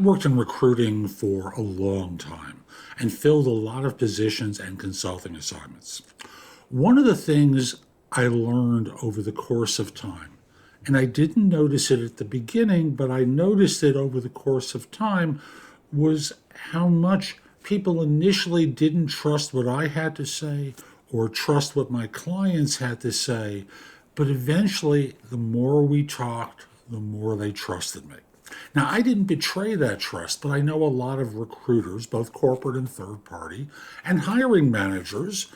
worked in recruiting for a long time and filled a lot of positions and consulting assignments. One of the things I learned over the course of time, and I didn't notice it at the beginning, but I noticed it over the course of time, was how much people initially didn't trust what I had to say or trust what my clients had to say, but eventually, the more we talked, the more they trusted me. Now, I didn't betray that trust, but I know a lot of recruiters, both corporate and third party, and hiring managers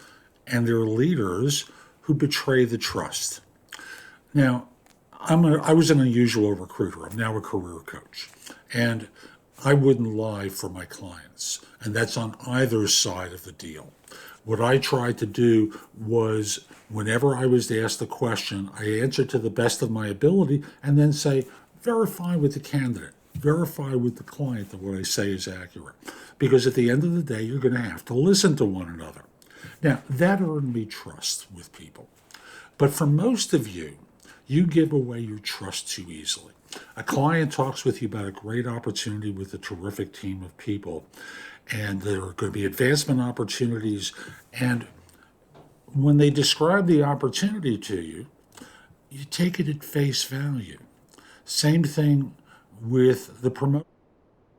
and their leaders who betray the trust. Now, I was an unusual recruiter. I'm now a career coach. And I wouldn't lie for my clients. And that's on either side of the deal. What I tried to do was, whenever I was asked a question, I answered to the best of my ability and then say, verify with the candidate, verify with the client that what I say is accurate. Because at the end of the day, you're going to have to listen to one another. Now, that earned me trust with people. But for most of you, you give away your trust too easily. A client talks with you about a great opportunity with a terrific team of people, and there are going to be advancement opportunities. And when they describe the opportunity to you, you take it at face value. Same thing with the promotion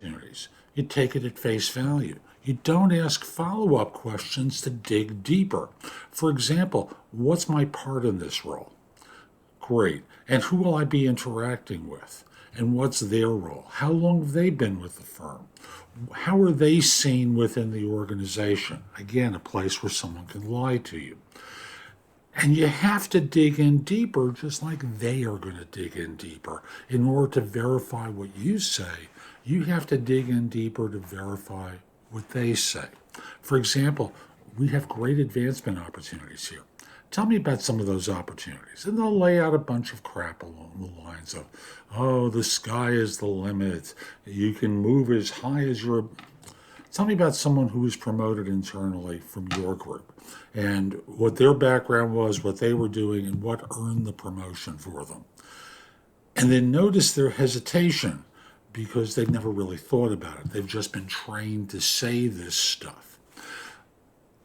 opportunities. You take it at face value. You don't ask follow-up questions to dig deeper. For example, what's my part in this role? Great. And who will I be interacting with? And what's their role? How long have they been with the firm? How are they seen within the organization? Again, a place where someone can lie to you. And you have to dig in deeper, just like they are going to dig in deeper. In order to verify what you say, you have to dig in deeper to verify what they say. For example, we have great advancement opportunities here. Tell me about some of those opportunities. And they'll lay out a bunch of crap along the lines of, oh, the sky is the limit. You can move as high as your... Tell me about someone who was promoted internally from your group and what their background was, what they were doing, and what earned the promotion for them. And then notice their hesitation because they've never really thought about it. They've just been trained to say this stuff.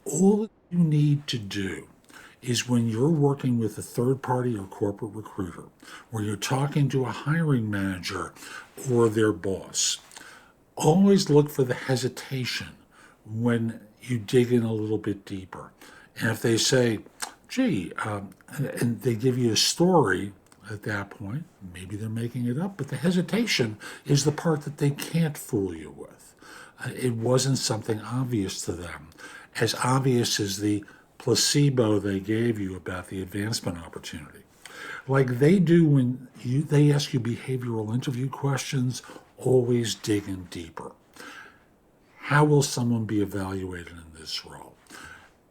All you need to do is when you're working with a third party or corporate recruiter, or you're talking to a hiring manager or their boss, always look for the hesitation when you dig in a little bit deeper. And if they say, gee, and they give you a story at that point, maybe they're making it up, but the hesitation is the part that they can't fool you with. It wasn't something obvious to them, as obvious as the placebo they gave you about the advancement opportunity. Like they do when they ask you behavioral interview questions, always dig in deeper. How will someone be evaluated in this role?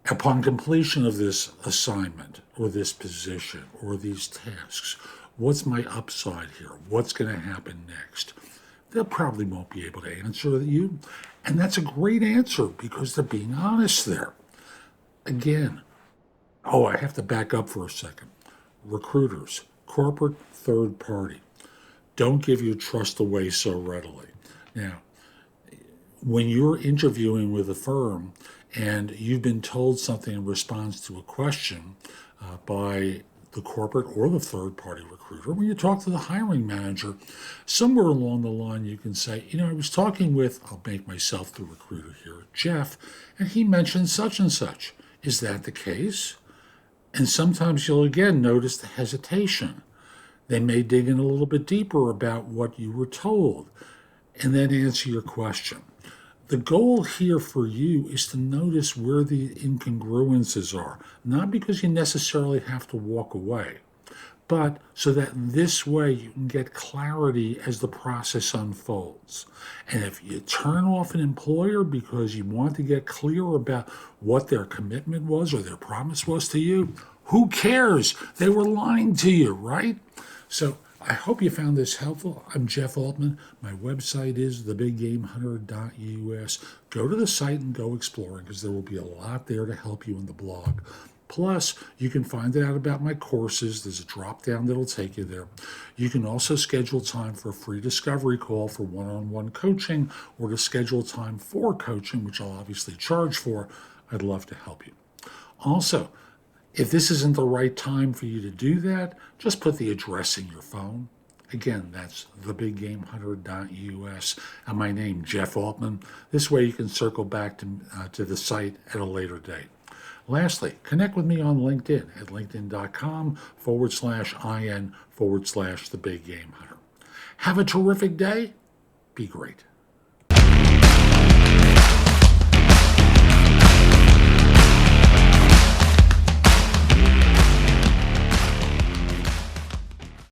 Upon completion of this assignment or this position or these tasks, what's my upside here? What's going to happen next? They probably won't be able to answer you. And that's a great answer because they're being honest there. Again, I have to back up for a second. Recruiters, corporate, third party, don't give your trust away so readily. Now, when you're interviewing with a firm and you've been told something in response to a question by the corporate or the third party recruiter, when you talk to the hiring manager, somewhere along the line you can say, I was talking with, I'll make myself the recruiter here, Jeff, and he mentioned such and such. Is that the case? And sometimes you'll again notice the hesitation. They may dig in a little bit deeper about what you were told and then answer your question. The goal here for you is to notice where the incongruences are, not because you necessarily have to walk away, but so that this way you can get clarity as the process unfolds. And if you turn off an employer because you want to get clear about what their commitment was or their promise was to you, who cares? They were lying to you, right? So I hope you found this helpful. I'm Jeff Altman. My website is thebiggamehunter.us. Go to the site and go exploring because there will be a lot there to help you in the blog. Plus, you can find out about my courses. There's a drop down that'll take you there. You can also schedule time for a free discovery call for one-on-one coaching or to schedule time for coaching, which I'll obviously charge for. I'd love to help you. Also, if this isn't the right time for you to do that, just put the address in your phone. Again, that's thebiggamehunter.us and my name, Jeff Altman. This way you can circle back to the site at a later date. Lastly, connect with me on LinkedIn at linkedin.com/IN/the Big Game Hunter. Have a terrific day. Be great.